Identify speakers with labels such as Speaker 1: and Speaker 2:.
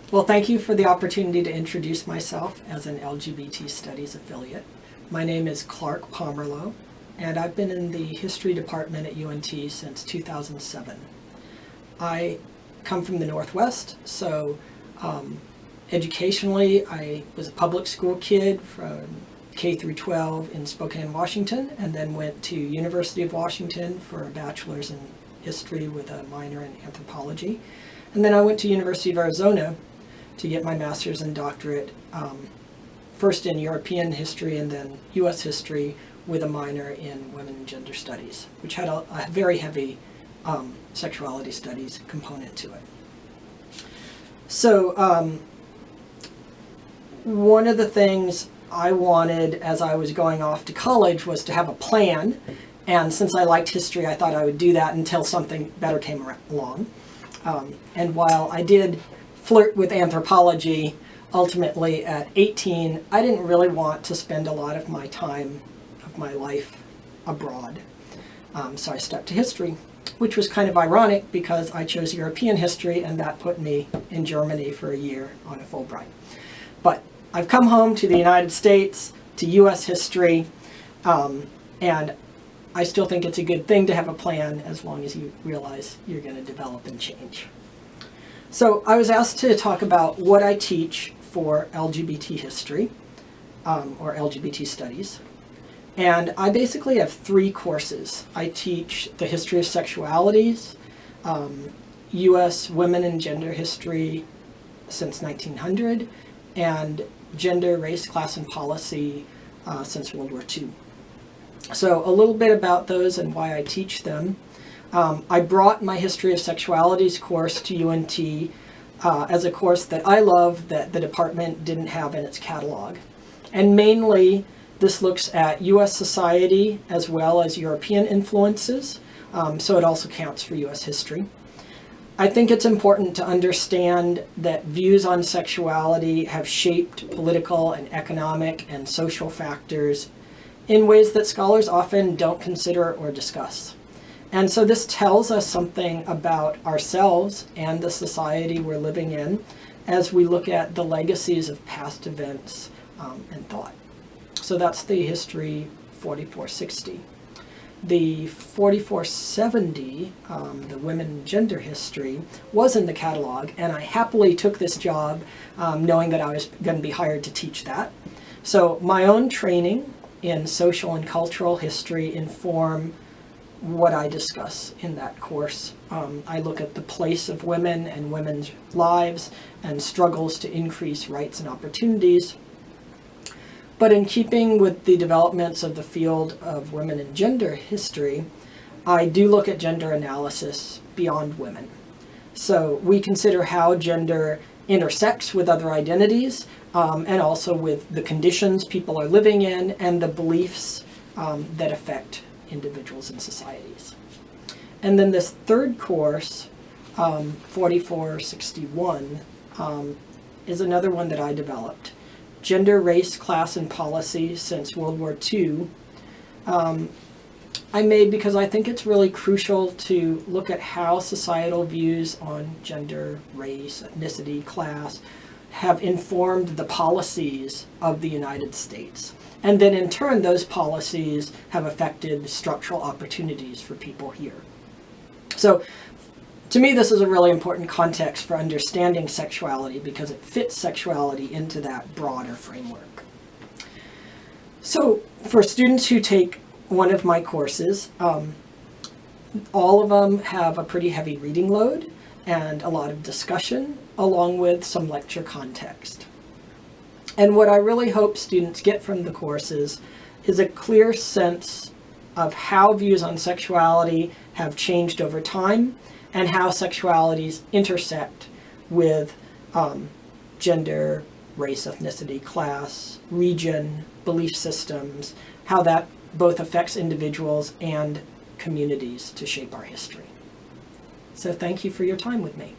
Speaker 1: Well, thank you for the opportunity to introduce myself as an LGBT Studies affiliate. My name is Clark Pomerleau, and I've been in the History Department at UNT since 2007. I come from the Northwest, so educationally I was a public school kid from K through 12 in Spokane, Washington, and then went to University of Washington for a bachelor's in history with a minor in anthropology. And then I went to University of Arizona to get my master's and doctorate, first in European history and then U.S. history with a minor in women and gender studies, which had a very heavy sexuality studies component to it. So one of the things I wanted as I was going off to college was to have a plan, and since I liked history I thought I would do that until something better came along. And while I did flirt with anthropology, ultimately at 18, I didn't really want to spend a lot of my time of my life abroad. So I stuck to history, which was kind of ironic because I chose European history and that put me in Germany for a year on a Fulbright. But I've come home to the United States, to US history, and I still think it's a good thing to have a plan as long as you realize you're going to develop and change. So I was asked to talk about what I teach for LGBT history, or LGBT studies. And I basically have 3 courses. I teach the history of sexualities, U.S. women and gender history since 1900, and gender, race, class, and policy since World War II. So a little bit about those and why I teach them. I brought my History of Sexualities course to UNT as a course that I love that the department didn't have in its catalog. And mainly this looks at US society as well as European influences, so it also counts for US history. I think it's important to understand that views on sexuality have shaped political and economic and social factors in ways that scholars often don't consider or discuss. And so this tells us something about ourselves and the society we're living in as we look at the legacies of past events and thought. So that's the History 4460. The 4470, the women and gender history, was in the catalog, and I happily took this job knowing that I was going to be hired to teach that. So my own training in social and cultural history inform what I discuss in that course. I look at the place of women and women's lives and struggles to increase rights and opportunities. But in keeping with the developments of the field of women and gender history, I do look at gender analysis beyond women. So we consider how gender intersects with other identities and also with the conditions people are living in and the beliefs that affect individuals and societies. And then this third course, 4461, is another one that I developed. Gender, Race, Class, and Policy since World War II. I made because I think it's really crucial to look at how societal views on gender, race, ethnicity, class have informed the policies of the United States. And then in turn, those policies have affected structural opportunities for people here. So to me, this is a really important context for understanding sexuality because it fits sexuality into that broader framework. So for students who take one of my courses, all of them have a pretty heavy reading load and a lot of discussion along with some lecture context. And what I really hope students get from the courses is a clear sense of how views on sexuality have changed over time and how sexualities intersect with gender, race, ethnicity, class, region, belief systems, how that both affects individuals and communities to shape our history. So thank you for your time with me.